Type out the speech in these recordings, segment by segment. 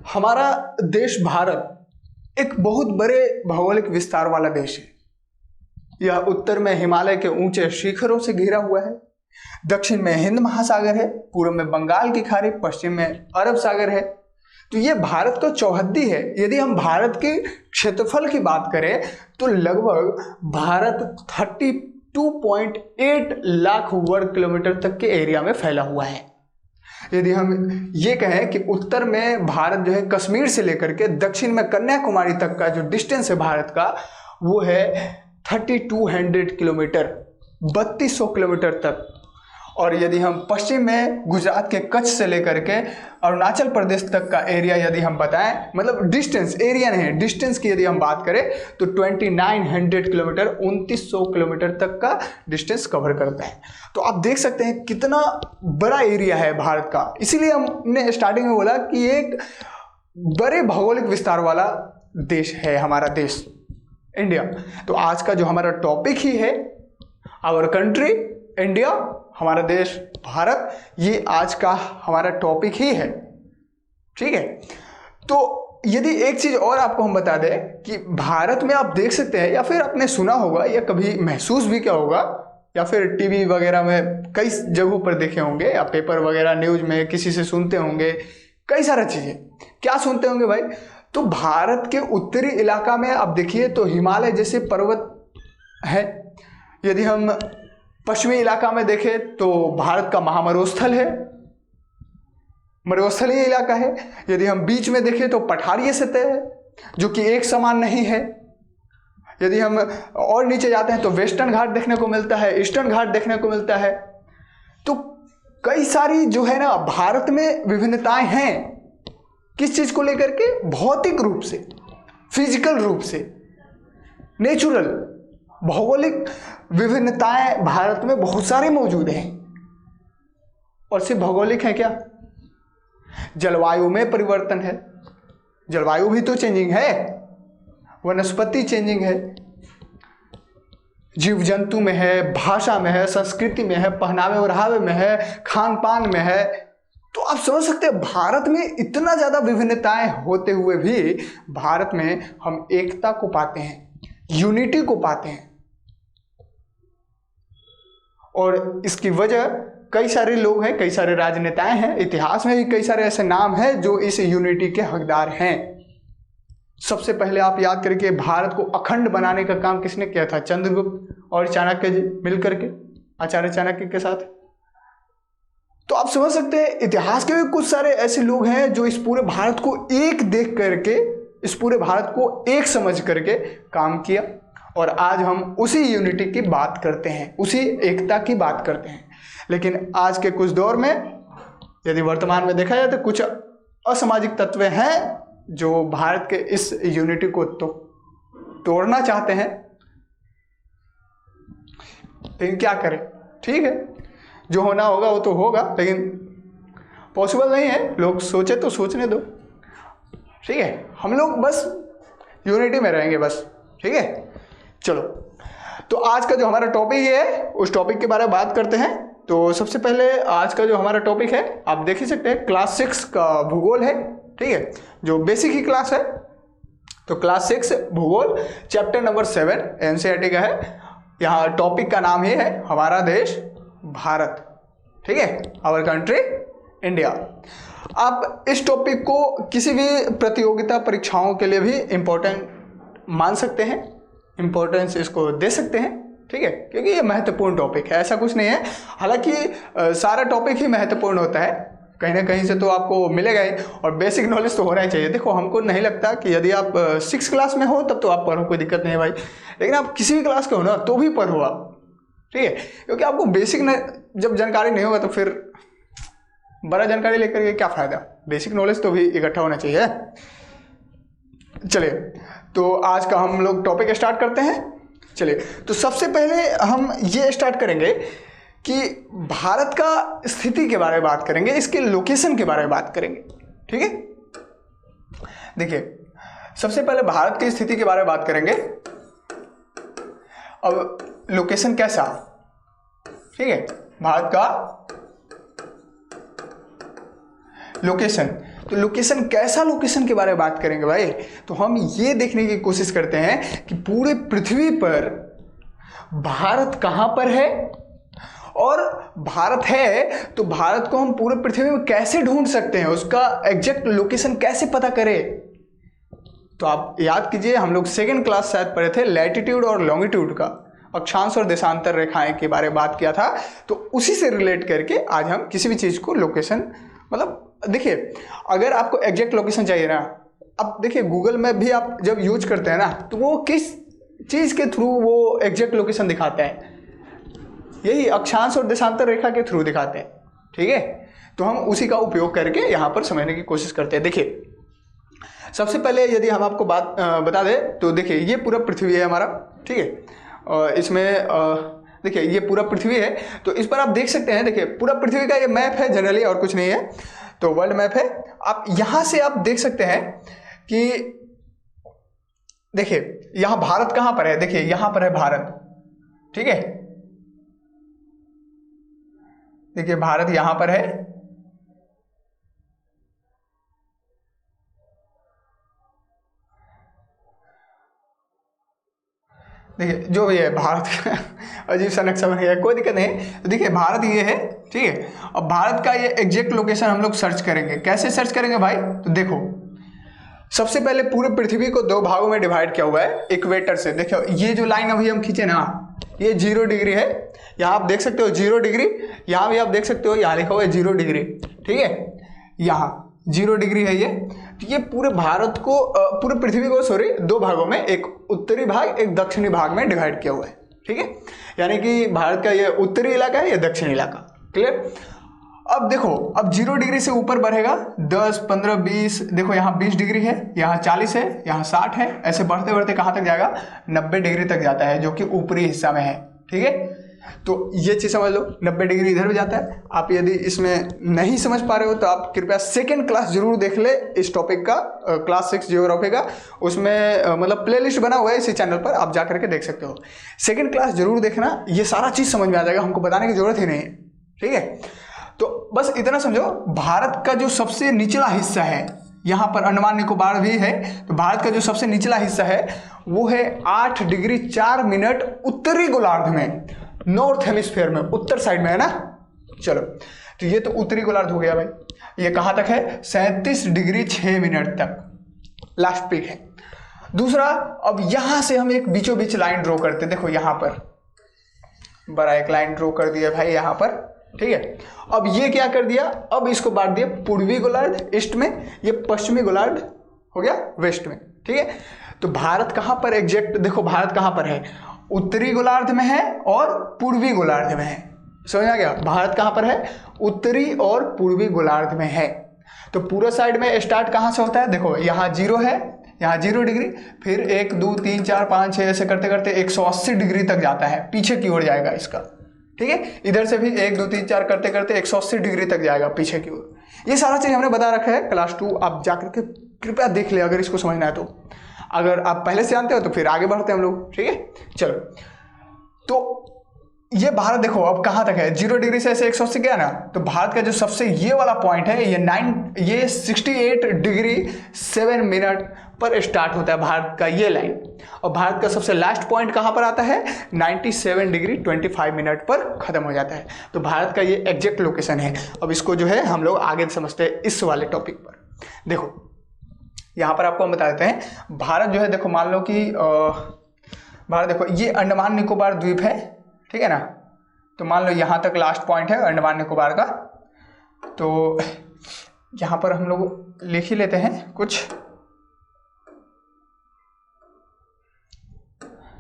हमारा देश भारत एक बहुत बड़े भौगोलिक विस्तार वाला देश है। यह उत्तर में हिमालय के ऊंचे शिखरों से घिरा हुआ है, दक्षिण में हिंद महासागर है, पूर्व में बंगाल की खाड़ी, पश्चिम में अरब सागर है। तो ये भारत का चौहद्दी है। यदि हम भारत के क्षेत्रफल की बात करें तो लगभग भारत 32.8 लाख वर्ग किलोमीटर तक के एरिया में फैला हुआ है। यदि हम ये कहें कि उत्तर में भारत जो है कश्मीर से लेकर के दक्षिण में कन्याकुमारी तक का जो डिस्टेंस है भारत का वो है 3200 किलोमीटर, 3200 किलोमीटर तक। और यदि हम पश्चिम में गुजरात के कच्छ से लेकर के अरुणाचल प्रदेश तक का एरिया यदि हम बताएं, मतलब डिस्टेंस, एरिया नहीं, डिस्टेंस की यदि हम बात करें तो 2900 किलोमीटर, 2900 किलोमीटर तक का डिस्टेंस कवर करता है। तो आप देख सकते हैं कितना बड़ा एरिया है भारत का। इसीलिए हमने स्टार्टिंग में बोला कि एक बड़े भौगोलिक विस्तार वाला देश है हमारा देश इंडिया। तो आज का जो हमारा टॉपिक ही है आवर कंट्री इंडिया, हमारा देश भारत, ये आज का हमारा टॉपिक ही है। ठीक है। तो यदि एक चीज और आपको हम बता दें कि भारत में आप देख सकते हैं या फिर आपने सुना होगा या कभी महसूस भी किया होगा या फिर टीवी वगैरह में कई जगहों पर देखे होंगे या पेपर वगैरह न्यूज में किसी से सुनते होंगे, कई सारा चीजें क्या सुनते होंगे भाई। तो भारत के उत्तरी इलाका में आप देखिए तो हिमालय जैसे पर्वत है। यदि हम पश्चिमी इलाका में देखें तो भारत का महामरुस्थल है, मरुस्थलीय इलाका है। यदि हम बीच में देखें तो पठारीय सतह है जो कि एक समान नहीं है। यदि हम और नीचे जाते हैं तो वेस्टर्न घाट देखने को मिलता है, ईस्टर्न घाट देखने को मिलता है। तो कई सारी जो है ना भारत में विभिन्नताएं हैं। किस चीज को लेकर के? भौतिक रूप से, फिजिकल रूप से, नेचुरल भौगोलिक विभिन्नताएं भारत में बहुत सारी मौजूद हैं। और सिर्फ भौगोलिक है क्या? जलवायु में परिवर्तन है, जलवायु भी तो चेंजिंग है, वनस्पति चेंजिंग है, जीव जंतु में है, भाषा में है, संस्कृति में है, पहनावे ओढ़ावे में है, खान पान में है। तो आप समझ सकते हैं भारत में इतना ज्यादा विभिन्नताएं होते हुए भी भारत में हम एकता को पाते हैं, यूनिटी को पाते हैं। और इसकी वजह कई सारे लोग हैं, कई सारे राजनेताएं हैं, इतिहास में भी कई सारे ऐसे नाम हैं जो इस यूनिटी के हकदार हैं। सबसे पहले आप याद करके भारत को अखंड बनाने का काम किसने किया था? चंद्रगुप्त और चाणक्य जी मिलकर के, आचार्य चाणक्य के साथ। तो आप समझ सकते हैं इतिहास के भी कुछ सारे ऐसे लोग हैं जो इस पूरे भारत को एक देख करके, इस पूरे भारत को एक समझ करके काम किया। और आज हम उसी यूनिटी की बात करते हैं, उसी एकता की बात करते हैं। लेकिन आज के कुछ दौर में यदि वर्तमान में देखा जाए तो कुछ असामाजिक तत्व हैं जो भारत के इस यूनिटी को तोड़ना चाहते हैं। लेकिन क्या करें? ठीक है, जो होना होगा वो तो होगा, लेकिन पॉसिबल नहीं है। लोग सोचे तो सोचने दो। ठीक है, हम लोग बस यूनिटी में रहेंगे बस। ठीक है, चलो। तो आज का जो हमारा टॉपिक है उस टॉपिक के बारे में बात करते हैं। तो सबसे पहले आज का जो हमारा टॉपिक है आप देख ही सकते हैं, क्लास 6 का भूगोल है। ठीक है, जो बेसिक ही क्लास है। तो क्लास 6 भूगोल चैप्टर नंबर 7 एनसीईआरटी का है। यहाँ टॉपिक का नाम ही है हमारा देश भारत। ठीक है, आवर कंट्री इंडिया। आप इस टॉपिक को किसी भी प्रतियोगिता परीक्षाओं के लिए भी इम्पोर्टेंट मान सकते हैं, इम्पोर्टेंस इसको दे सकते हैं। ठीक है, क्योंकि ये महत्वपूर्ण टॉपिक है, ऐसा कुछ नहीं है। हालांकि सारा टॉपिक ही महत्वपूर्ण होता है, कहीं ना कहीं से तो आपको मिलेगा ही। और बेसिक नॉलेज तो होना ही चाहिए। देखो, हमको नहीं लगता कि यदि आप 6 क्लास में हो तब तो आप पढ़ो, कोई दिक्कत नहीं है भाई। लेकिन आप किसी भी क्लास के हो ना तो भी पढ़ो आप। ठीक है, क्योंकि आपको बेसिक जब जानकारी नहीं होगा तो फिर बड़ा जानकारी लेकर के क्या फायदा? बेसिक नॉलेज तो भी इकट्ठा होना चाहिए। चलिए, तो आज का हम लोग टॉपिक स्टार्ट करते हैं। चलिए, तो सबसे पहले हम ये स्टार्ट करेंगे कि भारत का स्थिति के बारे में बात करेंगे, इसके लोकेशन के बारे में बात करेंगे। ठीक है, देखिए, सबसे पहले भारत की स्थिति के बारे में बात करेंगे। अब लोकेशन कैसा? ठीक है, भारत का लोकेशन। तो लोकेशन, कैसा लोकेशन के बारे में बात करेंगे भाई, तो हम ये देखने की कोशिश करते हैं कि पूरे पृथ्वी पर भारत कहाँ पर है, और भारत है तो भारत को हम पूरे पृथ्वी में कैसे ढूंढ सकते हैं, उसका एग्जैक्ट लोकेशन कैसे पता करें। तो आप याद कीजिए, हम लोग सेकेंड क्लास शायद पढ़े थे लैटिट्यूड और लॉन्गिट्यूड का, अक्षांश और देशांतर रेखाएं के बारे में बात किया था। तो उसी से रिलेट करके आज हम किसी भी चीज़ को लोकेशन, मतलब देखिए अगर आपको एग्जैक्ट लोकेशन चाहिए ना, अब देखिए गूगल मैप भी आप जब यूज करते हैं ना, तो वो किस चीज़ के थ्रू वो एग्जैक्ट लोकेशन दिखाता है, यही अक्षांश और देशांतर रेखा के थ्रू दिखाते हैं। ठीक है, तो हम उसी का उपयोग करके यहाँ पर समझने की कोशिश करते हैं। देखिए सबसे पहले यदि हम आपको बात बता दें तो देखिए ये पूरा पृथ्वी है हमारा, ठीक है, इसमें देखिए ये पूरा पृथ्वी है। तो इस पर आप देख सकते हैं, देखिए पूरा पृथ्वी का ये मैप है जनरली, और कुछ नहीं है, तो वर्ल्ड मैप है। आप यहाँ से आप देख सकते हैं कि देखिए यहाँ भारत कहाँ पर है, देखिए यहाँ पर है भारत, ठीक है, देखिए भारत यहाँ पर है, देखिए जो भी है भारत का अजीब सा नक्शा बन गया, कोई दिक्कत नहीं। तो देखिए भारत ये है, ठीक है। अब भारत का ये एग्जैक्ट लोकेशन हम लोग सर्च करेंगे, कैसे सर्च करेंगे भाई, तो देखो सबसे पहले पूरे पृथ्वी को दो भागों में डिवाइड किया हुआ है इक्वेटर से। देखो ये जो लाइन अभी हम खींचे ना, ये 0 डिग्री है, यहाँ आप देख सकते हो 0 डिग्री, यहाँ भी आप देख सकते हो, यहाँ लिखा हुआ है 0 डिग्री, ठीक है, यहाँ 0 डिग्री है ये। तो ये पूरे भारत को, पूरे पृथ्वी को सॉरी, दो भागों में, एक उत्तरी भाग एक दक्षिणी भाग में डिवाइड किया हुआ है, ठीक है। यानी कि भारत का ये उत्तरी इलाका है, ये दक्षिणी इलाका, क्लियर। अब देखो, अब 0 डिग्री से ऊपर बढ़ेगा 10, 15, 20, देखो यहाँ 20 डिग्री है, यहाँ 40 है, यहाँ 60 है, ऐसे बढ़ते बढ़ते कहाँ तक जाएगा, 90 डिग्री तक जाता है, जो कि ऊपरी हिस्सा में है, ठीक है। तो ये चीज़ समझ लो, 90 डिग्री इधर भी जाता है। आप यदि इसमें नहीं समझ पा रहे हो तो आप कृपया सेकेंड क्लास जरूर देख ले इस टॉपिक का, क्लास 6 जियोग्राफी का, उसमें मतलब प्लेलिस्ट बना हुआ है इसी चैनल पर, आप जा करके देख सकते हो। सेकेंड क्लास जरूर देखना, ये सारा चीज़ समझ में आ जाएगा, हमको बताने की जरूरत ही नहीं है, ठीक है। तो बस इतना समझो, भारत का जो सबसे निचला हिस्सा है, यहाँ पर अंडमान निकोबार भी है, तो भारत का जो सबसे निचला हिस्सा है वो है 8 डिग्री 4 मिनट उत्तरी गोलार्ध में, नॉर्थ हेमिस्फीयर में, उत्तर साइड में है ना। चलो, तो ये तो उत्तरी गोलार्ध हो गया भाई। ये कहाँ तक है, 37 डिग्री 6 मिनट तक लास्ट पीक है। दूसरा, अब यहां से हम एक बीचों बीच लाइन ड्रॉ करते हैं, देखो यहां पर बड़ा एक लाइन ड्रॉ कर दिया भाई यहाँ पर, ठीक है। अब ये क्या कर दिया, अब इसको बांट दिया पूर्वी गोलार्ध ईस्ट में, ये पश्चिमी गोलार्ध हो गया वेस्ट में, ठीक है। तो भारत कहाँ पर एग्जैक्ट, देखो भारत कहाँ पर है, उत्तरी गोलार्ध में है और पूर्वी गोलार्ध में है, समझ आ गया। भारत कहाँ पर है, उत्तरी और पूर्वी गोलार्ध में है। तो पूरा साइड में स्टार्ट कहाँ से होता है, देखो यहाँ 0 है, यहाँ 0 डिग्री, फिर 1 2 3 4 5 6 ऐसे करते करते 180 डिग्री तक जाता है, पीछे की ओर जाएगा इसका, ठीक है। इधर से भी 1 2 3 4 करते करते 180 डिग्री तक जाएगा पीछे की ओर। ये सारा चीज़ हमने बता रखा है क्लास 2, आप जाकर के कृपया देख ले अगर इसको समझना है तो। अगर आप पहले से जानते हो तो फिर आगे बढ़ते हैं हम लोग, ठीक है। चलो, तो ये भारत देखो अब कहाँ तक है, 0 डिग्री से ऐसे 180 गया ना, तो भारत का जो सबसे ये वाला पॉइंट है ये 68 डिग्री 7 मिनट पर स्टार्ट होता है भारत का ये लाइन, और भारत का सबसे लास्ट पॉइंट कहाँ पर आता है, 97 डिग्री 25 मिनट पर खत्म हो जाता है। तो भारत का ये एग्जैक्ट लोकेशन है। अब इसको जो है हम लोग आगे समझते हैं इस वाले टॉपिक पर। देखो यहाँ पर आपको हम बता देते हैं, भारत जो है देखो, मान लो कि भारत देखो ये अंडमान निकोबार द्वीप है, ठीक है ना। तो मान लो यहाँ तक लास्ट पॉइंट है अंडमान निकोबार का, तो यहाँ पर हम लोग लिख ही लेते हैं कुछ।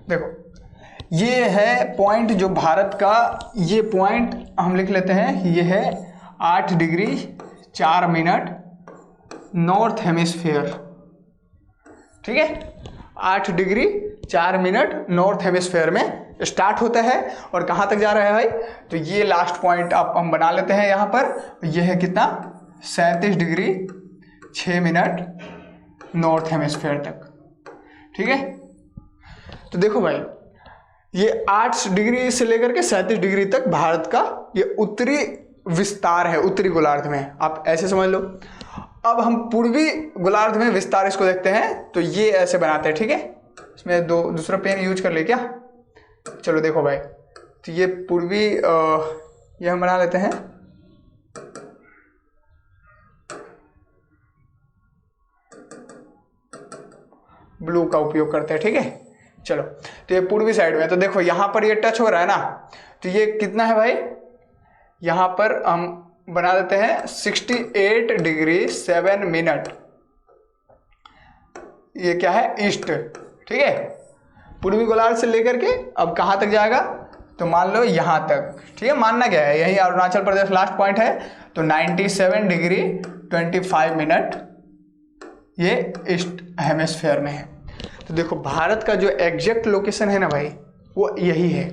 देखो ये है पॉइंट जो भारत का, ये पॉइंट हम लिख लेते हैं, ये है 8 डिग्री 4 मिनट नॉर्थ हेमिस्फीयर, ठीक है। 8 डिग्री 4 मिनट नॉर्थ हेमिस्फीयर में स्टार्ट होता है और कहाँ तक जा रहा है भाई, तो ये लास्ट पॉइंट आप हम बना लेते हैं यहाँ पर, ये है कितना, 37 डिग्री 6 मिनट नॉर्थ हेमिस्फीयर तक, ठीक है। तो देखो भाई ये 8 डिग्री से लेकर के 37 डिग्री तक भारत का ये उत्तरी विस्तार है, उत्तरी गोलार्ध में, आप ऐसे समझ लो। अब हम पूर्वी गोलार्ध में विस्तार इसको देखते हैं, तो ये ऐसे बनाते हैं, ठीक है। इसमें दूसरा पेन यूज कर ले क्या, चलो देखो भाई, तो ये पूर्वी ये हम बना लेते हैं, ब्लू का उपयोग करते हैं, ठीक है। चलो, तो ये पूर्वी साइड में, तो देखो यहाँ पर ये टच हो रहा है ना, तो ये कितना है भाई, यहाँ पर हम बना देते हैं 68 डिग्री 7 मिनट, ये क्या है, ईस्ट, ठीक है। पूर्वी गोलार्ध से लेकर के अब कहाँ तक जाएगा, तो मान लो यहाँ तक, ठीक है। मानना क्या है, यही अरुणाचल प्रदेश लास्ट पॉइंट है, तो 97 डिग्री 25 मिनट ये ईस्ट हेमिस्फीयर में है। तो देखो भारत का जो एग्जैक्ट लोकेशन है ना भाई, वो यही है।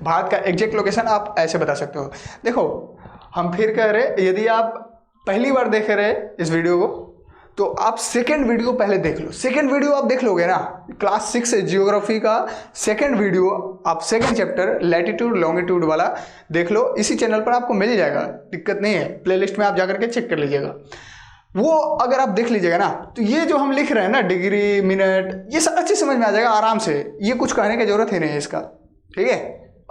भारत का एग्जैक्ट लोकेशन आप ऐसे बता सकते हो। देखो हम फिर कह रहे, यदि आप पहली बार देख रहे इस वीडियो को, तो आप सेकेंड वीडियो पहले देख लो। सेकेंड वीडियो आप देख लोगे ना, क्लास 6 जियोग्राफी का सेकेंड वीडियो, आप सेकेंड चैप्टर लैटिट्यूड लॉन्गिट्यूड वाला देख लो, इसी चैनल पर आपको मिल जाएगा, दिक्कत नहीं है। प्लेलिस्ट में आप जाकर के चेक कर लीजिएगा, वो अगर आप देख लीजिएगा ना, तो ये जो हम लिख रहे हैं ना, डिग्री मिनट, ये सब अच्छी समझ में आ जाएगा आराम से। ये कुछ कहने की जरूरत ही नहीं है इसका, ठीक है,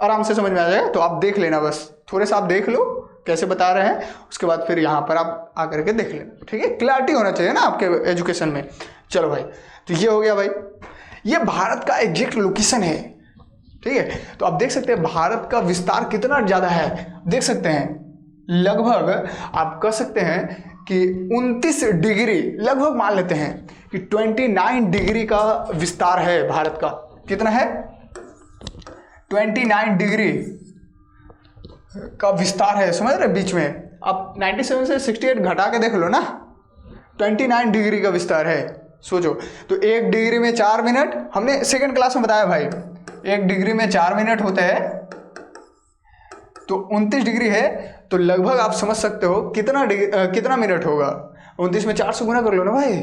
आराम से समझ में आ जाएगा। तो आप देख लेना, बस थोड़े सा आप देख लो कैसे बता रहे हैं, उसके बाद फिर यहाँ पर आप आकर के देख लेना, ठीक है। क्लैरिटी होना चाहिए ना आपके एजुकेशन में। चलो भाई, तो ये हो गया भाई, ये भारत का एग्जैक्ट लोकेशन है, ठीक है। तो आप देख सकते हैं भारत का विस्तार कितना ज़्यादा है, देख सकते हैं लगभग, आप कह सकते हैं कि 29 डिग्री, लगभग मान लेते हैं कि 29 डिग्री का विस्तार है भारत का। कितना है, 29 डिग्री का विस्तार है, समझ रहे। बीच में आप 97 से 68 घटा के देख लो ना, 29 डिग्री का विस्तार है, सोचो। तो 1 डिग्री में 4 मिनट, हमने सेकंड क्लास में बताया भाई, 1 डिग्री में 4 मिनट होते हैं, तो 29 डिग्री है, तो लगभग आप समझ सकते हो कितना मिनट होगा। 29 में 4 से गुना कर लो ना भाई,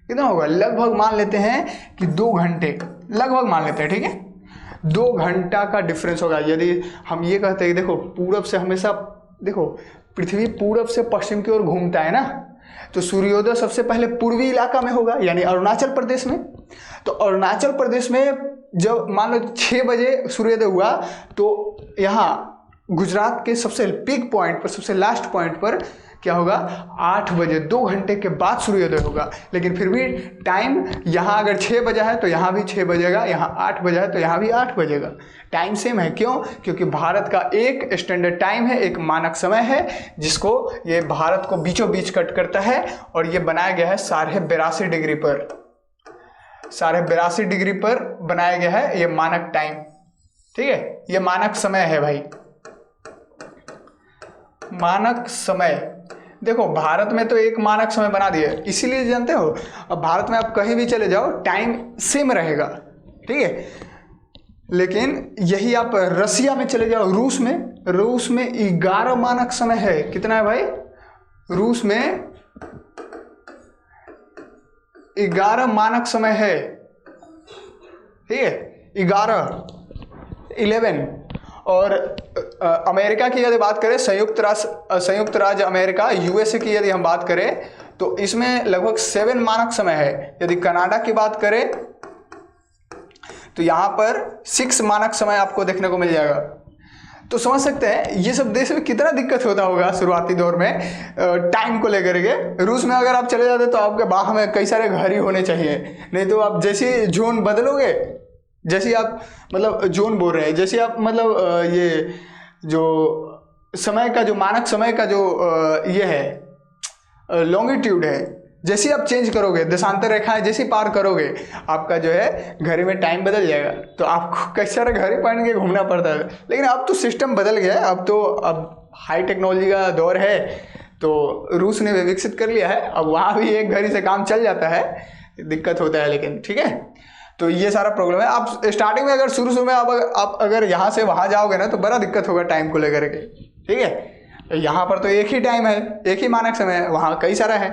कितना होगा, लगभग मान लेते हैं कि 2 घंटे, लगभग मान लेते हैं, ठीक है। 2 घंटा का डिफरेंस होगा। यदि हम ये कहते हैं, देखो पूरब से हमेशा, देखो पृथ्वी पूरब से पश्चिम की ओर घूमता है ना, तो सूर्योदय सबसे पहले पूर्वी इलाका में होगा, यानी अरुणाचल प्रदेश में। तो अरुणाचल प्रदेश में जब मान लो 6 बजे सूर्योदय हुआ, तो यहाँ गुजरात के सबसे पीक पॉइंट पर, सबसे लास्ट पॉइंट पर क्या होगा, 8 बजे, 2 घंटे के बाद सूर्योदय होगा। लेकिन फिर भी टाइम यहाँ अगर 6 बजा है तो यहाँ भी 6 बजेगा, यहाँ 8 बजा है तो यहाँ भी 8 बजेगा, टाइम सेम है। क्यों, क्योंकि भारत का एक स्टैंडर्ड टाइम है, एक मानक समय है, जिसको ये भारत को बीचों बीच कट करता है, और ये बनाया गया है 82.5 डिग्री पर, 82.5 डिग्री पर बनाया गया है ये मानक टाइम, ठीक है। ये मानक समय है भाई, मानक समय। देखो भारत में तो एक मानक समय बना दिया, इसीलिए जानते हो, अब भारत में आप कहीं भी चले जाओ टाइम सेम रहेगा, ठीक है। लेकिन यही आप रसिया में चले जाओ, रूस में 11 मानक समय है। कितना है भाई, रूस में 11 मानक समय है, ठीक है, 11। और अमेरिका की यदि बात करें, संयुक्त राज्य अमेरिका, यूएसए की यदि हम बात करें, तो इसमें लगभग 7 मानक समय है। यदि कनाडा की बात करें तो यहाँ पर 6 मानक समय आपको देखने को मिल जाएगा। तो समझ सकते हैं ये सब देश में कितना दिक्कत होता होगा शुरुआती दौर में टाइम को लेकर के। रूस में अगर आप चले जाते तो आपके बाह में कई सारे घर ही होने चाहिए, नहीं तो आप जैसे जोन बदलोगे, जैसे आप मतलब जोन बोल रहे हैं, जैसे आप मतलब ये जो समय का जो मानक समय का जो ये है लॉन्गिट्यूड है, जैसे आप चेंज करोगे, देशांतर रेखाएं जैसे पार करोगे, आपका जो है घड़ी में टाइम बदल जाएगा। तो आपको कई सारे घड़ी पहन के घूमना पड़ता है। लेकिन अब तो सिस्टम बदल गया है, अब हाई टेक्नोलॉजी का दौर है, तो रूस ने विकसित कर लिया है, अब वहाँ भी एक घड़ी से काम चल जाता है, दिक्कत होता है लेकिन, ठीक है। तो ये सारा प्रॉब्लम है। आप स्टार्टिंग में अगर शुरू में आप अगर यहाँ से वहाँ जाओगे ना, तो बड़ा दिक्कत होगा टाइम को लेकर के, ठीक है। यहाँ पर तो एक ही टाइम है, एक ही मानक समय है, वहाँ कई सारा है।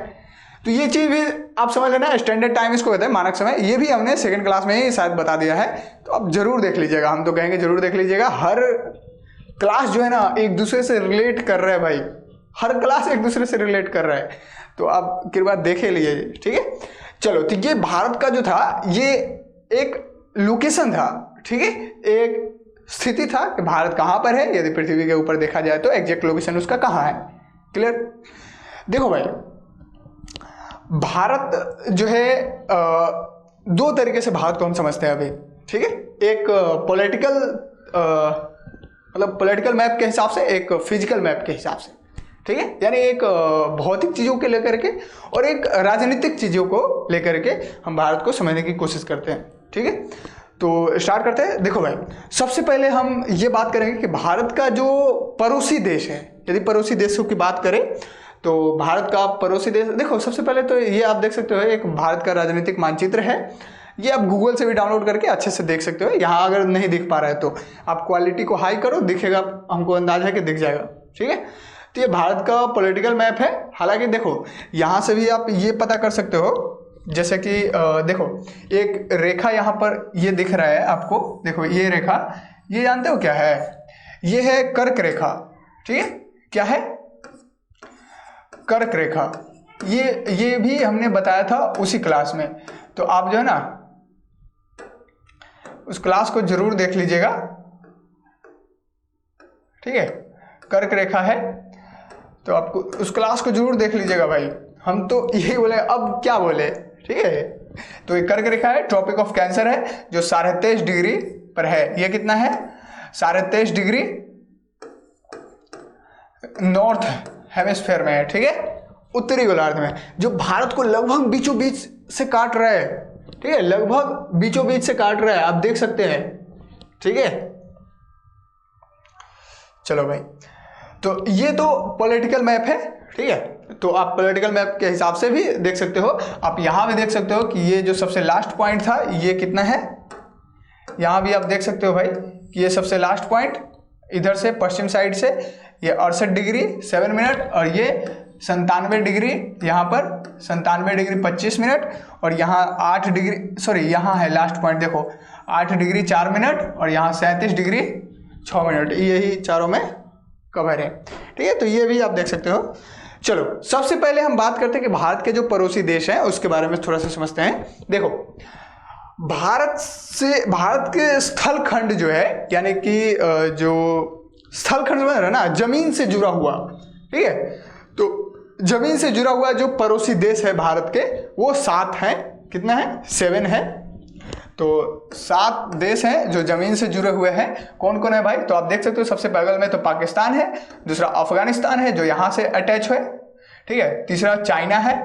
तो ये चीज़ भी आप समझ लेना, स्टैंडर्ड टाइम इसको कहते हैं, मानक समय। ये भी हमने सेकंड क्लास में ही शायद बता दिया है, तो आप जरूर देख लीजिएगा, हम तो कहेंगे जरूर देख लीजिएगा। हर क्लास जो है ना एक दूसरे से रिलेट कर रहे हैं भाई, हर क्लास एक दूसरे से रिलेट कर रहा है, तो आप कृपया देखे लीजिए, ठीक है। चलो, तो ये भारत का जो था ये एक लोकेशन था, ठीक है, एक स्थिति था कि भारत कहाँ पर है, यदि पृथ्वी के ऊपर देखा जाए तो एग्जैक्ट लोकेशन उसका कहाँ है। क्लियर। देखो भाई, भारत जो है दो तरीके से भारत को हम समझते हैं अभी, ठीक है। एक पॉलिटिकल मतलब पॉलिटिकल मैप के हिसाब से, एक फिजिकल मैप के हिसाब से, ठीक है। यानी एक भौतिक चीज़ों के लेकर के और एक राजनीतिक चीज़ों को लेकर के हम भारत को समझने की कोशिश करते हैं, ठीक है। तो स्टार्ट करते हैं। देखो भाई, सबसे पहले हम ये बात करेंगे कि भारत का जो पड़ोसी देश है, यदि पड़ोसी देशों की बात करें तो भारत का पड़ोसी देश, देखो सबसे पहले तो ये आप देख सकते हो, एक भारत का राजनीतिक मानचित्र है। ये आप गूगल से भी डाउनलोड करके अच्छे से देख सकते हो। यहाँ अगर नहीं दिख पा रहा है तो आप क्वालिटी को हाई करो, दिखेगा, हमको अंदाजा है कि दिख जाएगा, ठीक है। तो ये भारत का पॉलिटिकल मैप है। हालांकि देखो, यहाँ से भी आप ये पता कर सकते हो, जैसे कि देखो एक रेखा यहाँ पर ये दिख रहा है आपको, देखो ये रेखा, ये जानते हो क्या है? ये है कर्क रेखा, ठीक है। क्या है? कर्क रेखा। ये भी हमने बताया था उसी क्लास में, तो आप जो है ना उस क्लास को जरूर देख लीजिएगा, ठीक है। कर्क रेखा है तो आपको उस क्लास को जरूर देख लीजिएगा भाई। हम तो यही बोले, अब क्या बोले, ठीक है। तो ये कर्क रेखा है, ट्रॉपिक ऑफ कैंसर है, जो 23.5 डिग्री पर है। ये कितना है? 23.5 डिग्री नॉर्थ हेमिस्फीयर में है, ठीक है, उत्तरी गोलार्ध में, जो भारत को लगभग बीचों बीच से काट रहा है, ठीक है, लगभग बीचों बीच से काट रहा है, आप देख सकते हैं, ठीक है। चलो भाई, तो ये तो पॉलिटिकल मैप है, ठीक है। तो आप पॉलिटिकल मैप के हिसाब से भी देख सकते हो। आप यहाँ भी देख सकते हो कि ये जो सबसे लास्ट पॉइंट था ये कितना है। यहाँ भी आप देख सकते हो भाई कि ये सबसे लास्ट पॉइंट इधर से पश्चिम साइड से ये 68 डिग्री 7 मिनट, और ये 97 डिग्री, यहाँ पर 97 डिग्री 25 मिनट, और यहाँ 8 डिग्री, सॉरी यहाँ है लास्ट पॉइंट, देखो 8 डिग्री 4 मिनट, और यहाँ 37 डिग्री 6 मिनट, यही चारों में कवर है, ठीक है। तो ये भी आप देख सकते हो। चलो, सबसे पहले हम बात करते हैं कि भारत के जो पड़ोसी देश हैं उसके बारे में थोड़ा सा समझते हैं। देखो, भारत के स्थल खंड जो है, यानी कि जो स्थल खंड में है ना, जमीन से जुड़ा हुआ, ठीक है। तो जमीन से जुड़ा हुआ जो पड़ोसी देश है भारत के, वो 7 हैं। कितना है? 7 है। तो 7 देश हैं जो जमीन से जुड़े हुए हैं। कौन कौन है भाई? तो आप देख सकते हो, सबसे बगल में तो पाकिस्तान है, दूसरा अफगानिस्तान है जो यहाँ से अटैच है, ठीक है, तीसरा चाइना है,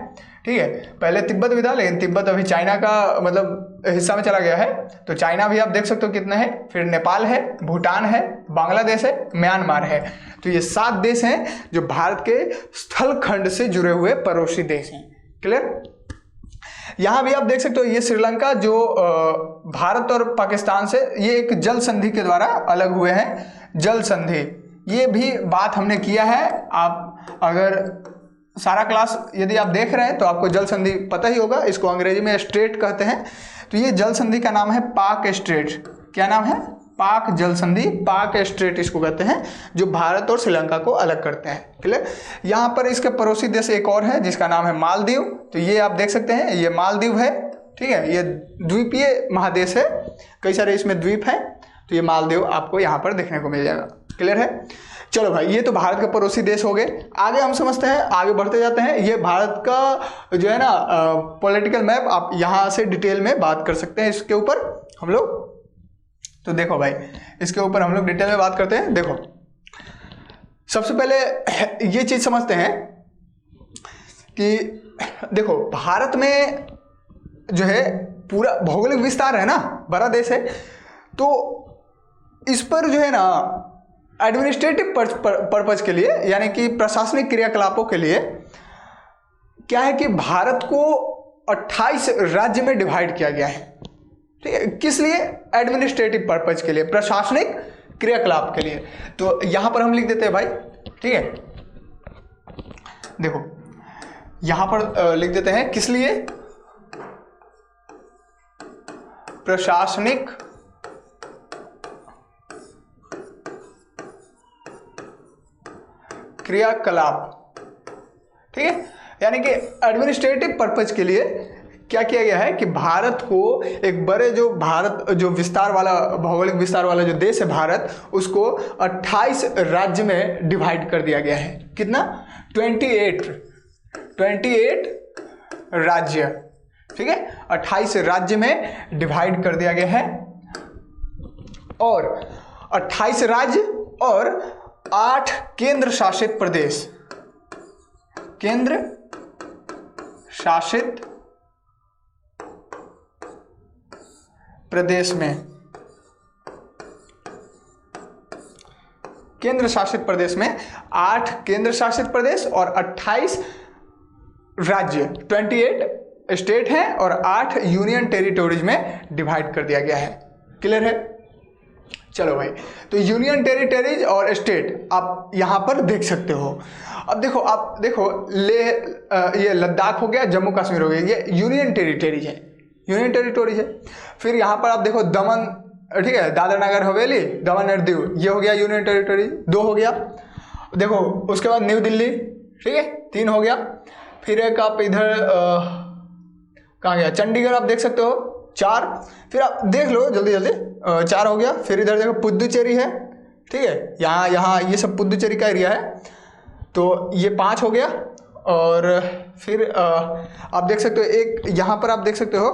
ठीक है। पहले तिब्बत भी था, लेकिन तिब्बत अभी चाइना का मतलब हिस्सा में चला गया है, तो चाइना भी आप देख सकते हो कितना है। फिर नेपाल है, भूटान है, बांग्लादेश है, म्यांमार है। तो ये 7 देश हैं जो भारत के स्थल खंड से जुड़े हुए पड़ोसी देश हैं। क्लियर? यहाँ भी आप देख सकते हो, ये श्रीलंका जो भारत और पाकिस्तान से ये एक जल संधि के द्वारा अलग हुए हैं। जल संधि, ये भी बात हमने किया है। आप अगर सारा क्लास यदि आप देख रहे हैं तो आपको जल संधि पता ही होगा, इसको अंग्रेजी में स्ट्रेट कहते हैं। तो ये जल संधि का नाम है पाक स्ट्रेट। क्या नाम है? पाक जल संधि, पाक स्ट्रेट इसको कहते हैं, जो भारत और श्रीलंका को अलग करते हैं। क्लियर? यहाँ पर इसके पड़ोसी देश एक और है जिसका नाम है मालदीव। तो ये आप देख सकते हैं, ये मालदीव है, ठीक है। ये द्वीपीय महादेश है, कई सारे इसमें द्वीप हैं। तो ये मालदीव आपको यहाँ पर देखने को मिल जाएगा। क्लियर है? चलो भाई, ये तो भारत के पड़ोसी देश हो गए। आगे हम समझते हैं, आगे बढ़ते जाते हैं। ये भारत का जो है ना पॉलिटिकल मैप, आप यहाँ से डिटेल में बात कर सकते हैं इसके ऊपर हम लोग। तो देखो भाई, इसके ऊपर हम लोग डिटेल में बात करते हैं। देखो, सबसे पहले ये चीज समझते हैं कि देखो, भारत में जो है पूरा भौगोलिक विस्तार है ना, बड़ा देश है, तो इस पर जो है ना एडमिनिस्ट्रेटिव पर्पज के लिए, यानी कि प्रशासनिक क्रियाकलापों के लिए क्या है कि भारत को 28 राज्य में डिवाइड किया गया है। ठीक है, किस लिए? एडमिनिस्ट्रेटिव पर्पज के लिए, प्रशासनिक क्रियाकलाप के लिए। तो यहां पर हम लिख देते हैं भाई, ठीक है। देखो यहां पर लिख देते हैं, किस लिए? प्रशासनिक क्रियाकलाप ठीक है। यानी कि एडमिनिस्ट्रेटिव पर्पज के लिए क्या किया गया है कि भारत को एक बड़े जो विस्तार वाला, भौगोलिक विस्तार वाला जो देश है भारत, उसको 28 राज्य में डिवाइड कर दिया गया है। कितना? 28 राज्य, ठीक है, 28 राज्य में डिवाइड कर दिया गया है। और 28 राज्य और 8 केंद्र शासित प्रदेश, केंद्र शासित प्रदेश में, केंद्र शासित प्रदेश में 8 केंद्र शासित प्रदेश और 28 राज्य, 28 स्टेट हैं और 8 यूनियन टेरिटोरीज में डिवाइड कर दिया गया है। क्लियर है? चलो भाई, तो यूनियन टेरिटरीज और स्टेट आप यहां पर देख सकते हो। अब देखो, आप देखो, ये लद्दाख हो गया, जम्मू कश्मीर हो गया, ये यूनियन टेरिटरीज है, यूनियन टेरिटोरीज है। फिर यहाँ पर आप देखो दमन, ठीक है, दादरा नगर हवेली, दमन और दीव, ये हो गया यूनियन टेरिटोरी, 2 हो गया। देखो उसके बाद न्यू दिल्ली, ठीक है, 3 हो गया। फिर एक आप इधर कहाँ गया, चंडीगढ़ आप देख सकते हो, 4। फिर आप देख लो जल्दी जल्दी, 4 हो गया। फिर इधर देखो पुदुचेरी है, ठीक है, यहाँ ये सब पुदुचेरी का एरिया है, तो ये 5 हो गया। और फिर आप देख सकते हो एक यहाँ पर आप देख सकते हो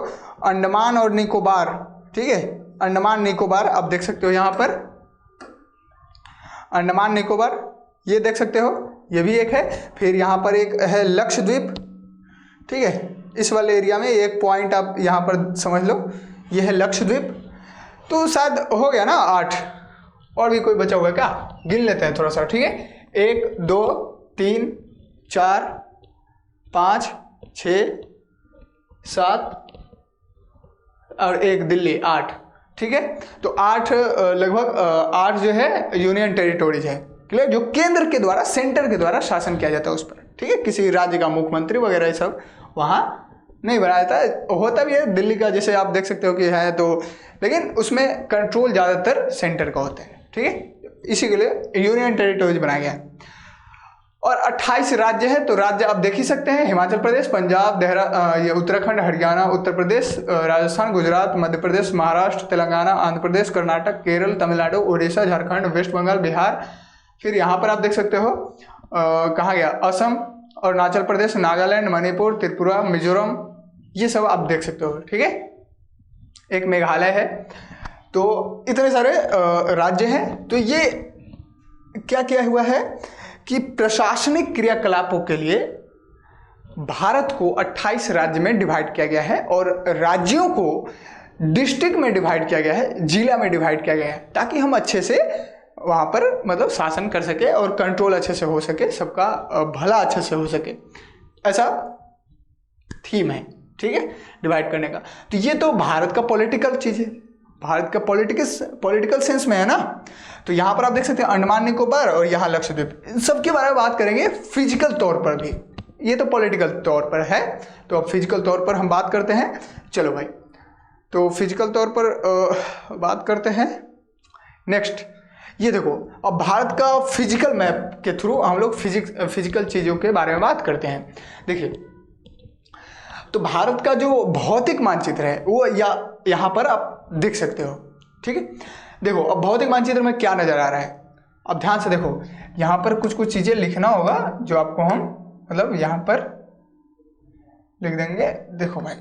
अंडमान और निकोबार, ठीक है, अंडमान निकोबार आप देख सकते हो, यहाँ पर अंडमान निकोबार ये देख सकते हो, ये भी एक है। फिर यहाँ पर एक है लक्षद्वीप, ठीक है, इस वाले एरिया में एक पॉइंट आप यहाँ पर समझ लो, ये है लक्षद्वीप। तो शायद हो गया ना 8, और भी कोई बचा हुआ है क्या? गिन लेते हैं थोड़ा सा, ठीक है। 1 2 3 4 5 6 7 और 1 दिल्ली, 8, ठीक है। तो 8 लगभग 8 जो है यूनियन टेरिटोरीज है, क्लियर, जो केंद्र के द्वारा, सेंटर के द्वारा शासन किया जाता है उस पर, ठीक है। किसी राज्य का मुख्यमंत्री वगैरह ये सब वहाँ नहीं बनाया जाता है, होता भी है दिल्ली का, जैसे आप देख सकते हो कि है, तो लेकिन उसमें कंट्रोल ज़्यादातर सेंटर का होता है, ठीक है। इसी के लिए यूनियन टेरिटोरीज बनाया गया है। और 28 राज्य है, तो राज्य आप देख ही सकते हैं, हिमाचल प्रदेश, पंजाब, ये उत्तराखंड, हरियाणा, उत्तर प्रदेश, राजस्थान, गुजरात, मध्य प्रदेश, महाराष्ट्र, तेलंगाना, आंध्र प्रदेश, कर्नाटक, केरल, तमिलनाडु, उड़ीसा, झारखंड, वेस्ट बंगाल, बिहार। फिर यहाँ पर आप देख सकते हो कहाँ गया, असम, अरुणाचल प्रदेश, नागालैंड, मणिपुर, त्रिपुरा, मिजोरम, ये सब आप देख सकते हो, ठीक है। एक मेघालय है। तो इतने सारे राज्य हैं। तो ये क्या किया हुआ है कि प्रशासनिक क्रियाकलापों के लिए भारत को 28 राज्य में डिवाइड किया गया है और राज्यों को डिस्ट्रिक्ट में डिवाइड किया गया है, जिला में डिवाइड किया गया है, ताकि हम अच्छे से वहाँ पर मतलब शासन कर सके और कंट्रोल अच्छे से हो सके, सबका भला अच्छे से हो सके, ऐसा थीम है, ठीक है, डिवाइड करने का। तो ये तो भारत का पॉलिटिकल चीज़ है, भारत का पॉलिटिकल सेंस में है ना। तो यहाँ पर आप देख सकते हैं अंडमान निकोबार और यहाँ लक्षद्वीप, इन सब के बारे में बात करेंगे फिजिकल तौर पर भी। ये तो पॉलिटिकल तौर पर है, तो अब फिजिकल तौर पर हम बात करते हैं। चलो भाई, तो फिजिकल तौर पर बात करते हैं। नेक्स्ट ये देखो, अब भारत का फिजिकल मैप के थ्रू हम लोग फिजिकल चीज़ों के बारे में बात करते हैं। देखिए, तो भारत का जो भौतिक मानचित्र है वो यहाँ पर आप देख सकते हो, ठीक है। देखो अब भौतिक मानचित्र में क्या नज़र आ रहा है, अब ध्यान से देखो, यहाँ पर कुछ कुछ चीज़ें लिखना होगा जो आपको हम मतलब यहाँ पर लिख देंगे। देखो भाई,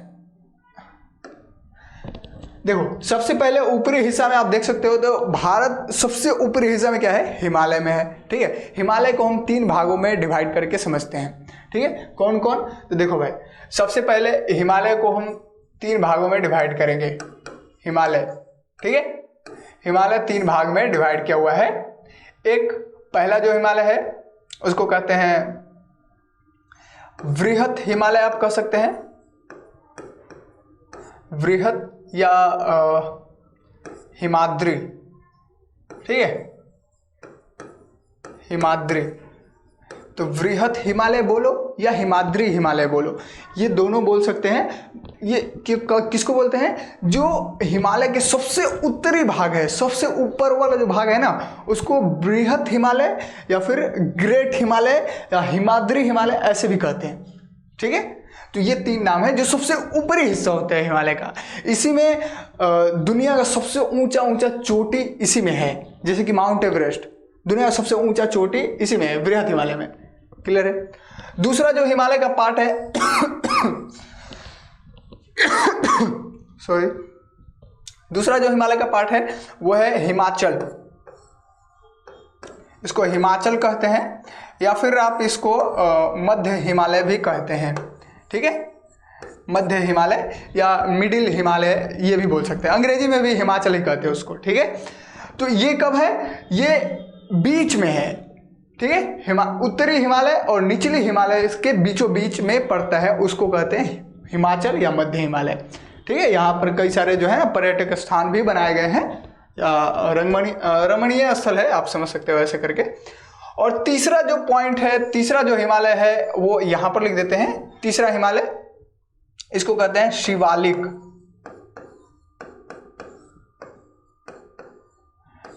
देखो सबसे पहले ऊपरी हिस्सा में आप देख सकते हो, तो भारत सबसे ऊपरी हिस्सा में क्या है, हिमालय में है, ठीक है। हिमालय को हम 3 भागों में डिवाइड करके समझते हैं, ठीक है। कौन कौन? तो देखो भाई, सबसे पहले हिमालय को हम 3 भागों में डिवाइड करेंगे, हिमालय, ठीक है। हिमालय 3 भाग में डिवाइड किया हुआ है। एक पहला जो हिमालय है उसको कहते हैं वृहत हिमालय, आप कह सकते हैं वृहत या हिमाद्री, ठीक है, हिमाद्री। तो वृहत हिमालय बोलो या हिमाद्री हिमालय बोलो, ये दोनों बोल सकते हैं। ये किसको बोलते हैं? जो हिमालय के सबसे उत्तरी भाग है, सबसे ऊपर वाला जो भाग है ना, उसको बृहत हिमालय या फिर ग्रेट हिमालय या हिमाद्री हिमालय ऐसे भी कहते हैं। ठीक है, तो ये 3 नाम है जो सबसे ऊपरी हिस्सा होता है हिमालय का। इसी में दुनिया का सबसे ऊंचा चोटी इसी में है, जैसे कि माउंट एवरेस्ट, दुनिया का सबसे ऊंचा चोटी इसी में है, बृहत हिमालय में। क्लियर है? दूसरा जो हिमालय का पार्ट है सॉरी, दूसरा जो हिमालय का पार्ट है वो है हिमाचल। इसको हिमाचल कहते हैं या फिर आप इसको मध्य हिमालय भी कहते हैं। ठीक है, मध्य हिमालय या मिडिल हिमालय ये भी बोल सकते हैं, अंग्रेजी में भी हिमाचल ही कहते हैं उसको। ठीक है, तो ये कब है? ये बीच में है। ठीक है, उत्तरी हिमालय और निचली हिमालय इसके बीचों बीच में पड़ता है, उसको कहते हैं हिमाचल या मध्य हिमालय। ठीक है, यहाँ पर कई सारे जो है ना पर्यटक स्थान भी बनाए गए हैं, या रमणीय स्थल है, आप समझ सकते हो ऐसे करके। और तीसरा जो पॉइंट है, तीसरा जो हिमालय है वो यहाँ पर लिख देते हैं। तीसरा हिमालय इसको कहते हैं शिवालिक।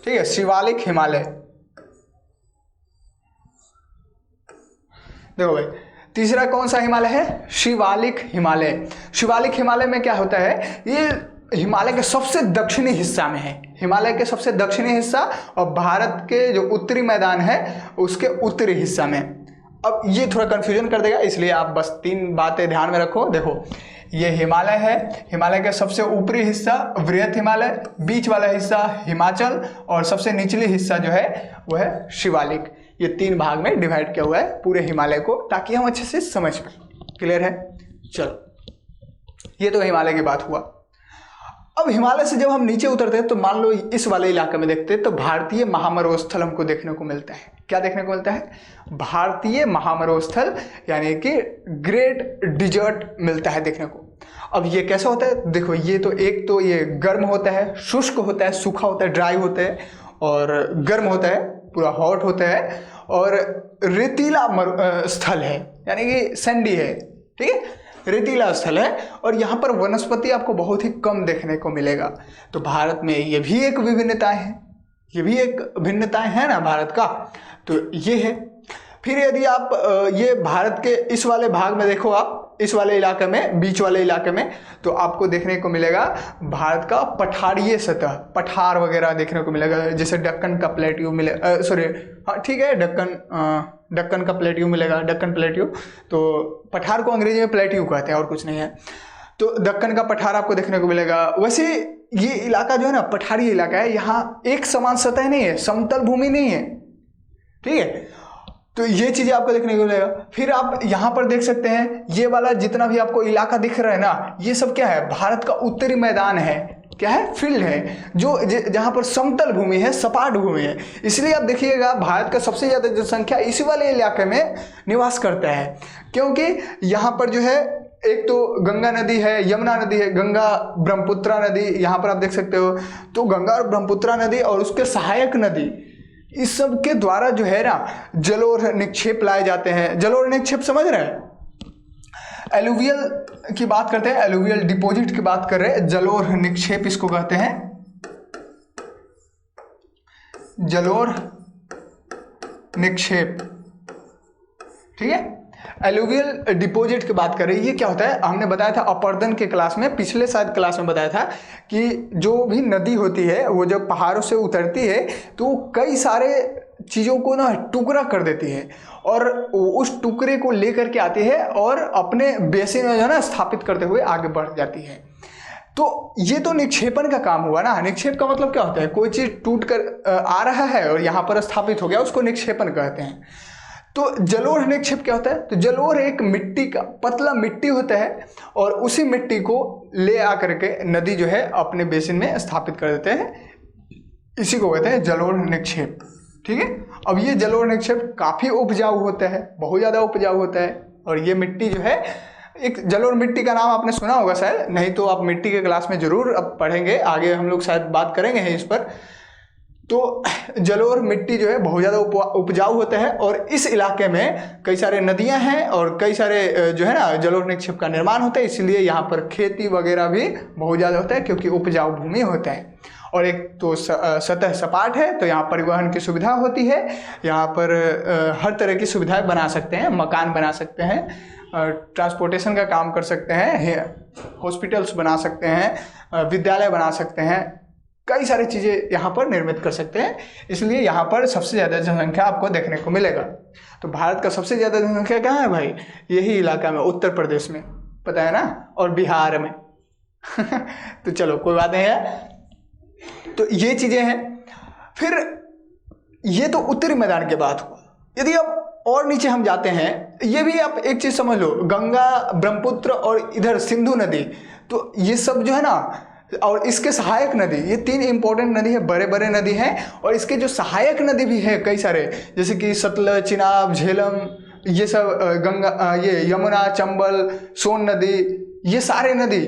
ठीक है, शिवालिक हिमालय। देखो भाई, तीसरा कौन सा हिमालय है? शिवालिक हिमालय। शिवालिक हिमालय में क्या होता है? ये हिमालय के सबसे दक्षिणी हिस्सा में है, हिमालय के सबसे दक्षिणी हिस्सा और भारत के जो उत्तरी मैदान है उसके उत्तरी हिस्सा में। अब ये थोड़ा कंफ्यूजन कर देगा, इसलिए आप बस 3 बातें ध्यान में रखो। देखो, ये हिमालय है, हिमालय का सबसे ऊपरी हिस्सा बृहत हिमालय, बीच वाला हिस्सा हिमाचल और सबसे निचली हिस्सा जो है वो है शिवालिक। ये 3 भाग में डिवाइड किया हुआ है पूरे हिमालय को, ताकि हम अच्छे से समझ पाए। क्लियर है? चलो, ये तो हिमालय की बात हुआ। अब हिमालय से जब हम नीचे उतरते हैं तो मान लो इस वाले इलाके में देखते हैं तो भारतीय महामरुस्थल हमको देखने को मिलता है। क्या देखने को मिलता है? भारतीय महामरुस्थल, यानी कि ग्रेट डिजर्ट मिलता है देखने को। अब ये कैसा होता है? देखो, ये तो एक तो ये गर्म होता है, शुष्क होता है, सूखा होता है, ड्राई होता है, और गर्म होता है, पूरा हॉट होता है, और रेतीला स्थल है, यानी कि सैंडी है। ठीक है, रेतीला स्थल है, और यहाँ पर वनस्पति आपको बहुत ही कम देखने को मिलेगा। तो भारत में ये भी एक विभिन्नताएं हैं, ये भी एक भिन्नताएं हैं ना भारत का, तो ये है। फिर यदि आप ये भारत के इस वाले भाग में देखो, आप इस वाले इलाके में, बीच वाले इलाके में, तो आपको देखने को मिलेगा भारत का पठारीय सतह, पठार वगैरह देखने को मिलेगा, जैसे दक्कन का प्लेट्यू मिले, सॉरी हाँ ठीक है, दक्कन का प्लेट्यू मिलेगा, दक्कन प्लेट्यू। तो पठार को अंग्रेजी में प्लेट्यू कहते हैं और कुछ नहीं है। तो दक्कन का पठार आपको देखने को मिलेगा। वैसे ये इलाका जो है ना पठारी इलाका है, यहाँ एक समान सतह नहीं है, समतल भूमि नहीं है। ठीक है, तो ये चीजें आपको देखने को मिलेगा। फिर आप यहाँ पर देख सकते हैं ये वाला जितना भी आपको इलाका दिख रहा है ना, ये सब क्या है? भारत का उत्तरी मैदान है। क्या है? फील्ड है, जो जहाँ पर समतल भूमि है, सपाट भूमि है। इसलिए आप देखिएगा भारत का सबसे ज्यादा जनसंख्या इसी वाले इलाके में निवास करता है, क्योंकि यहाँ पर जो है एक तो गंगा नदी है, यमुना नदी है, गंगा ब्रह्मपुत्रा नदी यहाँ पर आप देख सकते हो। तो गंगा और ब्रह्मपुत्रा नदी और उसके सहायक नदी, इस सब के द्वारा जो है ना जलोढ़ निक्षेप लाए जाते हैं। जलोढ़ निक्षेप समझ रहे हैं? एलुवियल की बात करते हैं, एलुवियल डिपॉजिट की बात कर रहे हैं, जलोढ़ निक्षेप इसको कहते हैं, जलोढ़ निक्षेप। ठीक है, एलुवियल डिपॉजिट की बात कर रहे हैं। ये क्या होता है? हमने बताया था अपर्दन के क्लास में, पिछले शायद क्लास में बताया था कि जो भी नदी होती है वो जब पहाड़ों से उतरती है तो कई सारे चीज़ों को ना टुकड़ा कर देती है, और उस टुकड़े को लेकर के आती है और अपने बेसिन में जो है ना स्थापित करते हुए आगे बढ़ जाती है। तो ये तो निक्षेपण का काम हुआ ना। निक्षेप का मतलब क्या होता है? कोई चीज़ टूट कर आ रहा है और यहाँ पर स्थापित हो गया, उसको निक्षेपण कहते हैं। तो जलोढ़ निक्षेप क्या होता है? तो जलोढ़ एक मिट्टी का पतला मिट्टी होता है, और उसी मिट्टी को ले आकर के नदी जो है अपने बेसिन में स्थापित कर देते हैं, इसी को कहते हैं जलोढ़ निक्षेप। ठीक है, अब ये जलोढ़ निक्षेप काफ़ी उपजाऊ होता है, बहुत ज़्यादा उपजाऊ होता है। और ये मिट्टी जो है, एक जलोढ़ मिट्टी का नाम आपने सुना होगा शायद, नहीं तो आप मिट्टी के क्लास में जरूर अब पढ़ेंगे, आगे हम लोग शायद बात करेंगे इस पर। तो जलोढ़ मिट्टी जो है बहुत ज़्यादा उपजाऊ होता है और इस इलाके में कई सारे नदियां हैं और कई सारे जो है ना जलोढ़ निक्षेप का निर्माण होता है, इसलिए यहाँ पर खेती वगैरह भी बहुत ज़्यादा होता है क्योंकि उपजाऊ भूमि होता है। और एक तो सतह सपाट है तो यहाँ परिवहन की सुविधा होती है, यहाँ पर हर तरह की सुविधाएं बना सकते हैं, मकान बना सकते हैं, ट्रांसपोर्टेशन का काम कर सकते हैं, हॉस्पिटल्स बना सकते हैं, विद्यालय बना सकते हैं, कई सारी चीज़ें यहाँ पर निर्मित कर सकते हैं, इसलिए यहाँ पर सबसे ज़्यादा जनसंख्या आपको देखने को मिलेगा। तो भारत का सबसे ज़्यादा जनसंख्या कहाँ है भाई? यही इलाका में, उत्तर प्रदेश में, पता है ना, और बिहार में। तो चलो कोई बात नहीं है। तो ये चीज़ें हैं। फिर ये तो उत्तरी मैदान की बात हुआ। यदि अब और नीचे हम जाते हैं, ये भी आप एक चीज़ समझ लो, गंगा, ब्रह्मपुत्र और इधर सिंधु नदी, तो ये सब जो है ना, और इसके सहायक नदी, ये 3 इंपॉर्टेंट नदी है, बड़े बड़े नदी हैं। और इसके जो सहायक नदी भी है कई सारे, जैसे कि सतलज, चिनाब, झेलम, ये सब, गंगा, ये यमुना, चंबल, सोन नदी, ये सारे नदी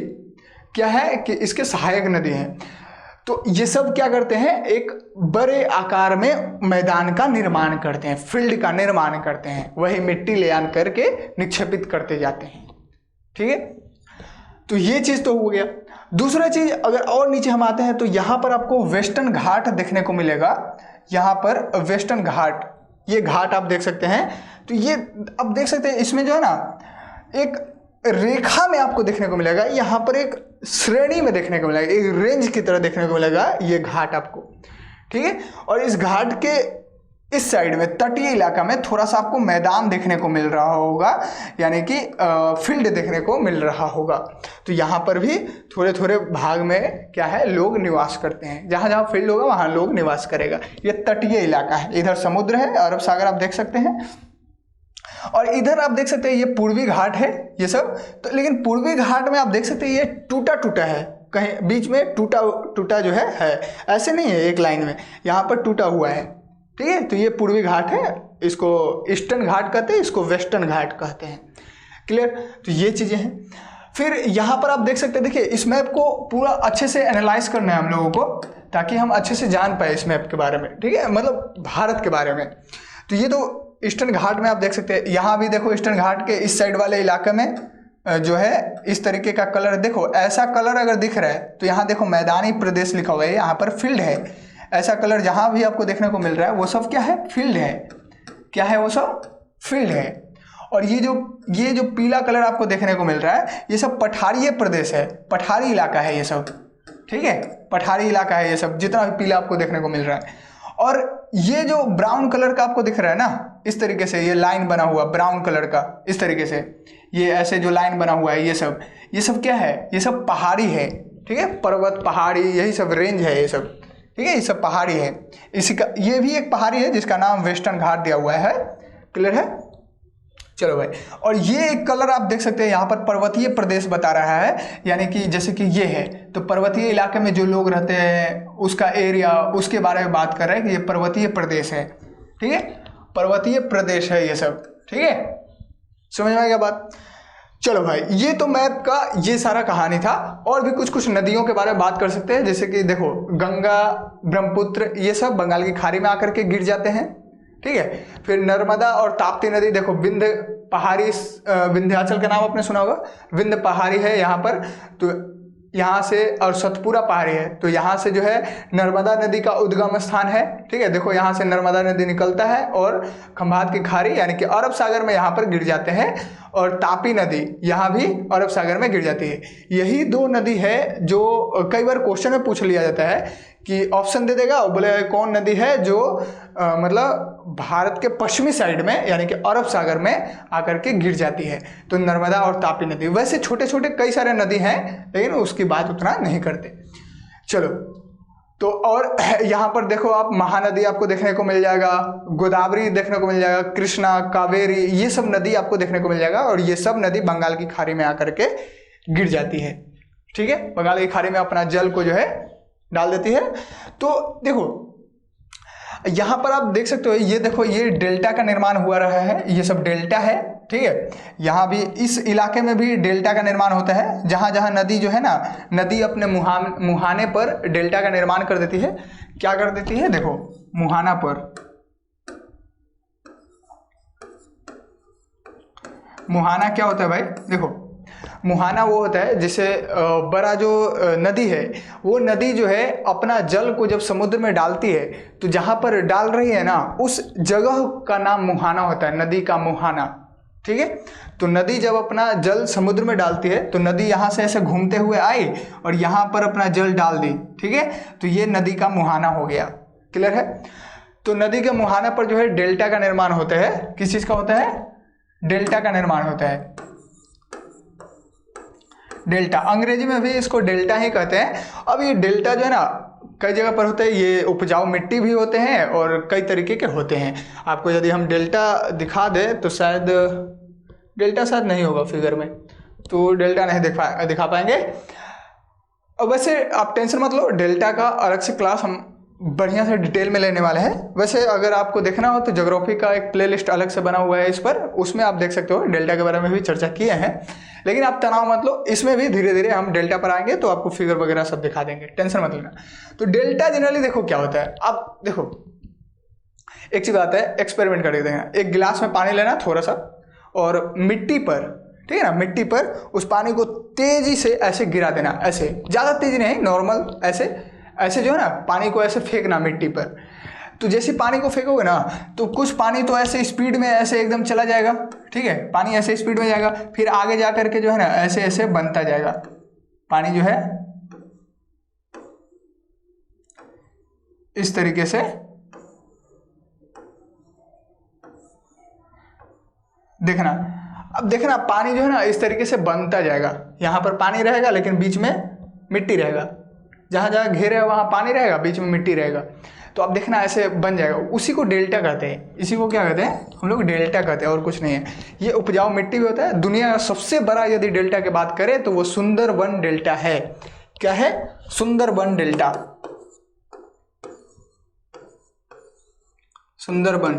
क्या है कि इसके सहायक नदी हैं। तो ये सब क्या करते हैं, एक बड़े आकार में मैदान का निर्माण करते हैं, फील्ड का निर्माण करते हैं, वही मिट्टी ले आन करके निक्षेपित करते जाते हैं। ठीक है, तो ये चीज़ तो हो गया। दूसरा चीज़, अगर और नीचे हम आते हैं तो यहाँ पर आपको वेस्टर्न घाट देखने को मिलेगा। यहाँ पर वेस्टर्न घाट, ये घाट आप देख सकते हैं। तो ये आप देख सकते हैं, इसमें जो है ना एक रेखा में आपको देखने को मिलेगा, यहाँ पर एक श्रेणी में देखने को मिलेगा, एक रेंज की तरह देखने को मिलेगा ये घाट आपको। ठीक है, और इस घाट के इस साइड में, तटीय इलाका में, थोड़ा सा आपको मैदान देखने को मिल रहा होगा, यानी कि फील्ड देखने को मिल रहा होगा। तो यहाँ पर भी थोड़े थोड़े भाग में क्या है, लोग निवास करते हैं। जहाँ जहाँ फील्ड होगा वहाँ लोग निवास करेगा। ये तटीय इलाका है, इधर समुद्र है, अरब सागर आप देख सकते हैं, और इधर आप देख सकते हैं ये पूर्वी घाट है ये सब। तो लेकिन पूर्वी घाट में आप देख सकते हैं ये टूटा टूटा है, कहीं बीच में टूटा टूटा जो है, ऐसे नहीं है एक लाइन में, यहाँ पर टूटा हुआ है। ठीक है, तो ये पूर्वी घाट है, इसको ईस्टर्न घाट कहते हैं, इसको वेस्टर्न घाट कहते हैं। क्लियर? तो ये चीज़ें हैं। फिर यहाँ पर आप देख सकते हैं, देखिए इस मैप को पूरा अच्छे से एनालाइज करना है हम लोगों को, ताकि हम अच्छे से जान पाए इस मैप के बारे में। ठीक है, मतलब भारत के बारे में। तो ये तो ईस्टर्न घाट में आप देख सकते हैं, यहाँ भी देखो ईस्टर्न घाट के इस साइड वाले इलाके में जो है इस तरीके का कलर, देखो ऐसा कलर अगर दिख रहा है तो यहाँ देखो मैदानी प्रदेश लिखा हुआ है, यहाँ पर फील्ड है। ऐसा कलर जहाँ भी आपको देखने को मिल रहा है वो सब क्या है, फील्ड है। क्या है वो सब? फील्ड है। और ये जो पीला कलर आपको देखने को मिल रहा है, ये सब पठारीय प्रदेश है, पठारी इलाका है ये सब। ठीक है, पठारी इलाका है ये सब, जितना भी पीला आपको देखने को मिल रहा है। और ये जो ब्राउन कलर का आपको दिख रहा है ना, इस तरीके से ये लाइन बना हुआ ब्राउन कलर का, इस तरीके से ये ऐसे जो लाइन बना हुआ है, ये सब क्या है, ये सब पहाड़ी है। ठीक है, पर्वत, पहाड़ी, यही सब रेंज है ये सब। ठीक है, ये सब पहाड़ी है। इसी का ये भी एक पहाड़ी है जिसका नाम वेस्टर्न घाट दिया हुआ है। क्लियर है? चलो भाई, और ये एक कलर आप देख सकते हैं, यहाँ पर पर्वतीय प्रदेश बता रहा है, यानी कि जैसे कि ये है, तो पर्वतीय इलाके में जो लोग रहते हैं उसका एरिया, उसके बारे में बात कर रहे हैं कि ये पर्वतीय प्रदेश है। ठीक है, पर्वतीय प्रदेश है ये सब। ठीक है, समझ में आ गया बात? चलो भाई, ये तो मैप का ये सारा कहानी था। और भी कुछ नदियों के बारे में बात कर सकते हैं, जैसे कि देखो गंगा, ब्रह्मपुत्र, ये सब बंगाल की खाड़ी में आकर के गिर जाते हैं। ठीक है, फिर नर्मदा और ताप्ती नदी, देखो विंध्य पहाड़ी, विंध्याचल का नाम आपने सुना होगा, विंध्य पहाड़ी है यहाँ पर, तो यहाँ से, और सतपुरा पहाड़ी है, तो यहाँ से जो है नर्मदा नदी का उद्गम स्थान है। ठीक है, देखो यहाँ से नर्मदा नदी निकलता है और खंभात की खाड़ी यानी कि अरब सागर में यहाँ पर गिर जाते हैं, और तापी नदी यहाँ भी अरब सागर में गिर जाती है। यही 2 नदी है जो कई बार क्वेश्चन में पूछ लिया जाता है कि ऑप्शन दे देगा, बोले कौन नदी है जो मतलब भारत के पश्चिमी साइड में यानी कि अरब सागर में आकर के गिर जाती है, तो नर्मदा और तापी नदी। वैसे छोटे छोटे कई सारे नदी हैं, लेकिन उसकी बात उतना नहीं करते। चलो, तो और यहाँ पर देखो आप महानदी आपको देखने को मिल जाएगा, गोदावरी देखने को मिल जाएगा, कृष्णा, कावेरी, ये सब नदी आपको देखने को मिल जाएगा, और ये सब नदी बंगाल की खाड़ी में आकर के गिर जाती है। ठीक है, बंगाल की खाड़ी में अपना जल को जो है डाल देती है। तो देखो यहाँ पर आप देख सकते हो, ये देखो ये डेल्टा का निर्माण हुआ रहा है, ये सब डेल्टा है। ठीक है। यहाँ भी इस इलाके में भी डेल्टा का निर्माण होता है, जहाँ जहाँ नदी जो है ना, नदी अपने मुहाने पर डेल्टा का निर्माण कर देती है। क्या कर देती है, देखो मुहाना पर, मुहाना क्या होता है भाई, देखो मुहाना वो होता है जिसे बड़ा जो नदी है, वो नदी जो है अपना जल को जब समुद्र में डालती है, तो जहाँ पर डाल रही है ना, उस जगह का नाम मुहाना होता है, नदी का मुहाना। ठीक है, तो नदी जब अपना जल समुद्र में डालती है, तो नदी यहाँ से ऐसे घूमते हुए आई और यहाँ पर अपना जल डाल दी। ठीक है, तो ये नदी का मुहाना हो गया। क्लियर है। तो नदी के मुहाना पर जो है डेल्टा का निर्माण होता है। किस चीज का होता है, डेल्टा का निर्माण होता है। डेल्टा, अंग्रेजी में भी इसको डेल्टा ही कहते हैं। अब ये डेल्टा जो है ना, कई जगह पर होते हैं, ये उपजाऊ मिट्टी भी होते हैं और कई तरीके के होते हैं। आपको यदि हम डेल्टा दिखा दें तो शायद डेल्टा शायद नहीं होगा फिगर में, तो डेल्टा नहीं दिखा पाएंगे। अब वैसे आप टेंशन मत लो, डेल्टा का अलग से क्लास हम बढ़िया से डिटेल में लेने वाले हैं। वैसे अगर आपको देखना हो तो ज्योग्राफी का एक प्लेलिस्ट अलग से बना हुआ है इस पर, उसमें आप देख सकते हो, डेल्टा के बारे में भी चर्चा किए हैं। लेकिन आप तनाव मत लो, इसमें भी धीरे धीरे हम डेल्टा पर आएंगे तो आपको फिगर वगैरह सब दिखा देंगे, टेंशन मत लेना। तो डेल्टा जनरली देखो क्या होता है। आप देखो एक चीज आता है, एक्सपेरिमेंट कर देंगे। एक गिलास में पानी लेना थोड़ा सा, और मिट्टी पर, ठीक है ना, मिट्टी पर उस पानी को तेजी से ऐसे गिरा देना, ऐसे ज्यादा तेजी नहीं, नॉर्मल ऐसे जो है ना, पानी को ऐसे फेंकना मिट्टी पर। तो जैसे पानी को फेंकोगे ना, तो कुछ पानी तो ऐसे स्पीड में ऐसे एकदम चला जाएगा। ठीक है, पानी ऐसे स्पीड में जाएगा, फिर आगे जा करके जो है ना ऐसे ऐसे बनता जाएगा पानी जो है, इस तरीके से। देखना, अब देखना पानी जो है ना इस तरीके से बनता जाएगा। यहाँ पर पानी रहेगा लेकिन बीच में मिट्टी रहेगा, जहाँ जहाँ घेरे है वहाँ पानी रहेगा, बीच में मिट्टी रहेगा। तो आप देखना ऐसे बन जाएगा, उसी को डेल्टा कहते हैं। इसी को क्या कहते हैं हम लोग, डेल्टा कहते हैं, और कुछ नहीं है। ये उपजाऊ मिट्टी भी होता है। दुनिया का सबसे बड़ा यदि डेल्टा की बात करें तो वो सुंदरबन डेल्टा है। क्या है, सुंदरबन डेल्टा। सुंदरबन,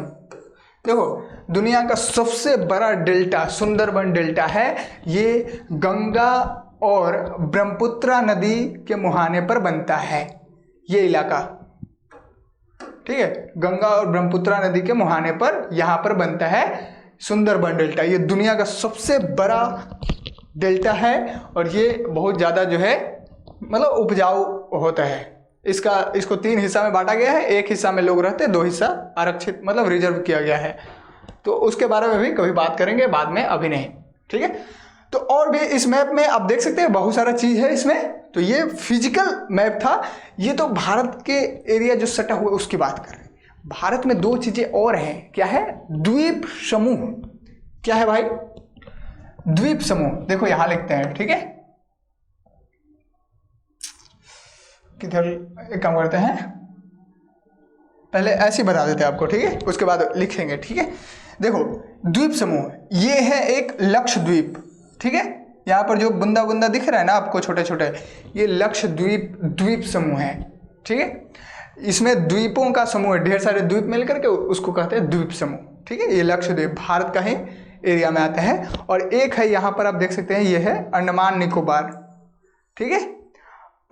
देखो दुनिया का सबसे बड़ा डेल्टा सुंदरबन डेल्टा है। ये गंगा और ब्रह्मपुत्र नदी के मुहाने पर बनता है ये इलाका। ठीक है, गंगा और ब्रह्मपुत्र नदी के मुहाने पर यहाँ पर बनता है सुंदरबन डेल्टा। ये दुनिया का सबसे बड़ा डेल्टा है और ये बहुत ज़्यादा जो है मतलब उपजाऊ होता है। इसको 3 हिस्सा में बांटा गया है। एक हिस्सा में लोग रहते हैं, 2 हिस्सा आरक्षित मतलब रिजर्व किया गया है। तो उसके बारे में भी कभी बात करेंगे बाद में, अभी नहीं। ठीक है, तो और भी इस मैप में आप देख सकते हैं बहुत सारा चीज है इसमें। तो ये फिजिकल मैप था। ये तो भारत के एरिया जो सटा हुआ है उसकी बात कर रहे हैं। भारत में 2 चीजें और हैं। क्या है, द्वीप समूह। क्या है भाई, द्वीप समूह। देखो यहां लिखते हैं, ठीक है, किधर, एक काम करते हैं, पहले ऐसे ही बता देते हैं आपको, ठीक है, उसके बाद लिखेंगे। ठीक है, देखो द्वीप समूह, ये है एक लक्षद्वीप। ठीक है, यहाँ पर जो बुंदा बुंदा दिख रहा है ना आपको छोटे छोटे, ये लक्षद्वीप द्वीप समूह है। ठीक है, इसमें द्वीपों का समूह है, ढेर सारे द्वीप मिल करके उसको कहते हैं द्वीप समूह। ठीक है, ये लक्षद्वीप भारत का ही एरिया में आता है। और एक है यहाँ पर आप देख सकते हैं, ये है अंडमान निकोबार। ठीक है,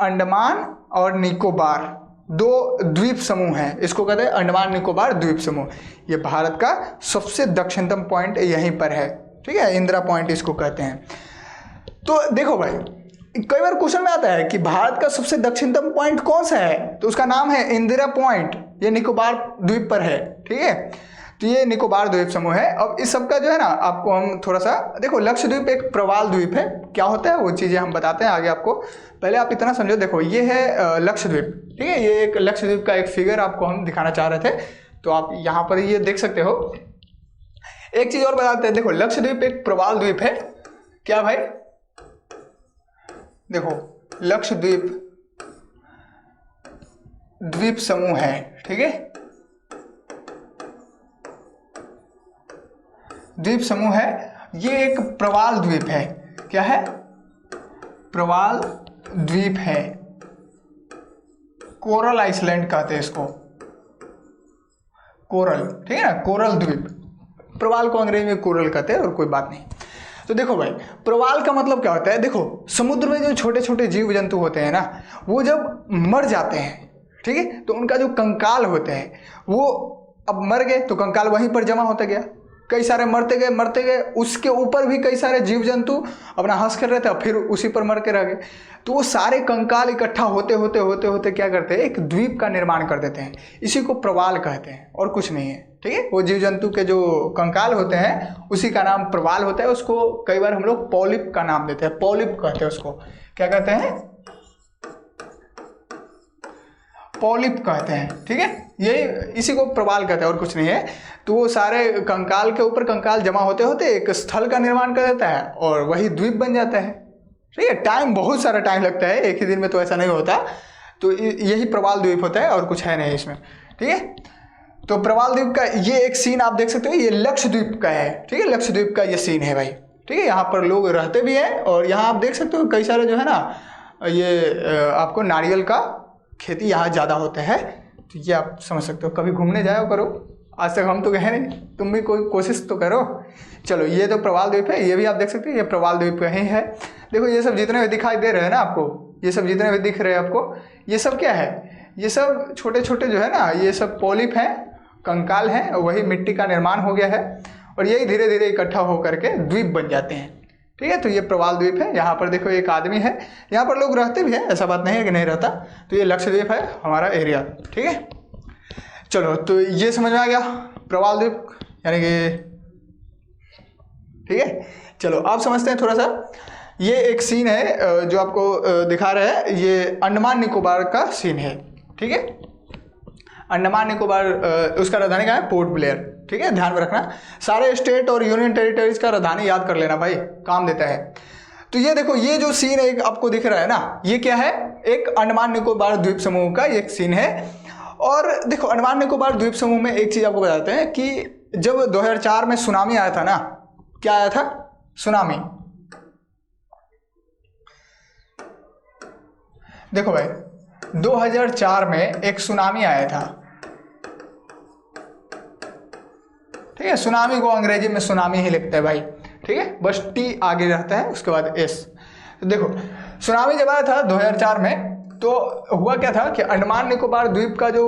अंडमान और निकोबार 2 द्वीप समूह हैं, इसको कहते हैं अंडमान निकोबार द्वीप समूह। ये भारत का सबसे दक्षिणतम पॉइंट यहीं पर है। ठीक है, इंदिरा पॉइंट इसको कहते हैं। तो देखो भाई, कई बार क्वेश्चन में आता है कि भारत का सबसे दक्षिणतम पॉइंट कौन सा है, तो उसका नाम है इंदिरा पॉइंट। ये निकोबार द्वीप पर है। ठीक है, तो ये निकोबार द्वीप समूह है। अब इस सब का जो है ना आपको हम थोड़ा सा देखो, लक्षद्वीप एक प्रवाल द्वीप है। क्या होता है वो चीज़ें हम बताते हैं आगे आपको, पहले आप इतना समझो। देखो ये है लक्षद्वीप। ठीक है, ये एक लक्षद्वीप का एक फिगर आपको हम दिखाना चाह रहे थे, तो आप यहाँ पर ये देख सकते हो। एक चीज और बताते हैं, देखो लक्षद्वीप एक प्रवाल द्वीप है। क्या भाई, देखो लक्षद्वीप द्वीप समूह है। ठीक है, द्वीप समूह है, ये एक प्रवाल द्वीप है। क्या है, प्रवाल द्वीप है। कोरल आइसलैंड कहते हैं इसको, कोरल। ठीक है ना, कोरल द्वीप। प्रवाल को अंग्रेजी में कोरल कहते हैं और कोई बात नहीं। तो देखो भाई, प्रवाल का मतलब क्या होता है, देखो समुद्र में जो छोटे छोटे जीव जंतु होते हैं ना, वो जब मर जाते हैं, ठीक है, तो उनका जो कंकाल होते हैं वो अब मर गए तो कंकाल वहीं पर जमा होता गया, कई सारे मरते गए, उसके ऊपर भी कई सारे जीव जंतु अपना हंस कर रहे थे, फिर उसी पर मर के रह गए। तो वो सारे कंकाल इकट्ठा होते होते क्या करते हैं, एक द्वीप का निर्माण कर देते हैं। इसी को प्रवाल कहते हैं और कुछ नहीं है, ठीक है। वो जीव जंतु के जो कंकाल होते हैं उसी का नाम प्रवाल होता है। उसको कई बार हम लोग पॉलिप का नाम देते हैं, पॉलिप कहते हैं उसको, क्या कहते हैं, पॉलिप कहते हैं, ठीक है। यही इसी को प्रवाल कहते हैं और कुछ नहीं है। तो वो सारे कंकाल के ऊपर कंकाल जमा होते होते एक स्थल का निर्माण कर देता है और वही द्वीप बन जाता है, ठीक है। टाइम, बहुत सारा टाइम लगता है, एक ही दिन में तो ऐसा नहीं होता। तो यही प्रवाल द्वीप होता है और कुछ है नहीं इसमें, ठीक है। तो प्रवाल द्वीप का ये एक सीन आप देख सकते हो, ये लक्षद्वीप का है, ठीक है। लक्षद्वीप का ये सीन है भाई, ठीक है। यहाँ पर लोग रहते भी हैं और यहाँ आप देख सकते हो कई सारे जो है ना, ये आपको नारियल का खेती यहाँ ज़्यादा होते हैं। तो ये आप समझ सकते हो, कभी घूमने जाओ करो, आज तक हम तो गए नहीं, तुम भी कोई कोशिश तो करो। चलो, ये तो प्रवाल द्वीप है, ये भी आप देख सकते हो, ये प्रवाल द्वीप का ही है। देखो ये सब जितने भी दिखाई दे रहे हैं ना आपको, ये सब जितने भी दिख रहे हैं आपको, ये सब क्या है, ये सब छोटे छोटे जो है ना, ये सब पॉलिप हैं, कंकाल हैं, वही मिट्टी का निर्माण हो गया है और यही धीरे धीरे इकट्ठा होकर के द्वीप बन जाते हैं, ठीक है। तो ये प्रवाल द्वीप है। यहाँ पर देखो एक आदमी है, यहाँ पर लोग रहते भी हैं, ऐसा बात नहीं है कि नहीं रहता। तो ये लक्षद्वीप है हमारा एरिया, ठीक है। चलो, तो ये समझ में आ गया प्रवाल द्वीप यानी कि, ठीक है। चलो आप समझते हैं थोड़ा सा, ये एक सीन है जो आपको दिखा रहा है, ये अंडमान निकोबार का सीन है, ठीक है। अंडमान निकोबार उसका राजधानी क्या है, पोर्ट ब्लेयर, ठीक है। ध्यान में रखना, सारे स्टेट और यूनियन टेरिटरीज का राजधानी याद कर लेना भाई, काम देता है। तो ये देखो, ये जो सीन एक आपको दिख रहा है ना, ये क्या है, एक अंडमान निकोबार द्वीप समूह का एक सीन है। और देखो, अंडमान निकोबार द्वीप समूह में एक चीज आपको बताते हैं कि जब 2004 में सुनामी आया था ना, क्या आया था, सुनामी। देखो भाई, 2004 में एक सुनामी आया था, ठीक है। सुनामी को अंग्रेजी में सुनामी ही लिखते हैं भाई, ठीक है, बस टी आगे रहता है, उसके बाद एस। तो देखो, सुनामी जब आया था 2004 में, तो हुआ क्या था कि अंडमान निकोबार द्वीप का जो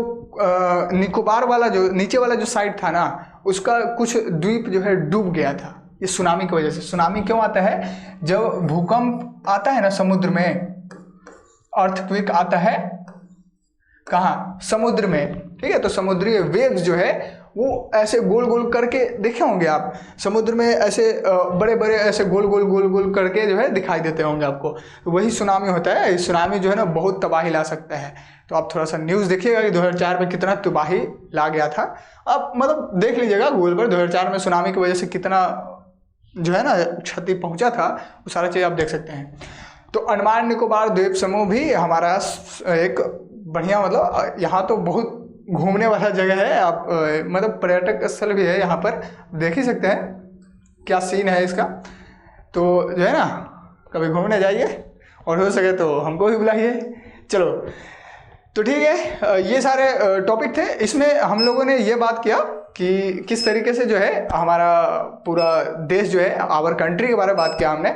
निकोबार वाला जो नीचे वाला जो साइड था ना, उसका कुछ द्वीप जो है डूब गया था, ये सुनामी की वजह से। सुनामी क्यों आता है, जब भूकंप आता है ना समुद्र में, अर्थक्वेक आता है कहाँ, समुद्र में, ठीक है। तो समुद्री वेव्स जो है वो ऐसे गोल गोल करके देखे होंगे आप, समुद्र में ऐसे बड़े बड़े ऐसे गोल गोल करके जो है दिखाई देते होंगे आपको, तो वही सुनामी होता है। इस सुनामी जो है ना बहुत तबाही ला सकता है। तो आप थोड़ा सा न्यूज़ देखिएगा कि 2004 में कितना तबाही ला गया था। आप मतलब देख लीजिएगा गूगल पर, 2004 में सुनामी की वजह से कितना जो है ना क्षति पहुंचा था, वो सारा चीज़ आप देख सकते हैं। तो अंडमान निकोबार द्वीप समूह भी हमारा एक बढ़िया, मतलब यहाँ तो बहुत घूमने वाला जगह है, आप मतलब पर्यटक स्थल भी है, यहाँ पर देख ही सकते हैं क्या सीन है इसका। तो जो है ना, कभी घूमने जाइए और हो सके तो हमको भी बुलाइए। चलो, तो ठीक है, ये सारे टॉपिक थे। इसमें हम लोगों ने ये बात किया कि किस तरीके से जो है हमारा पूरा देश जो है, आवर कंट्री के बारे में बात किया हमने।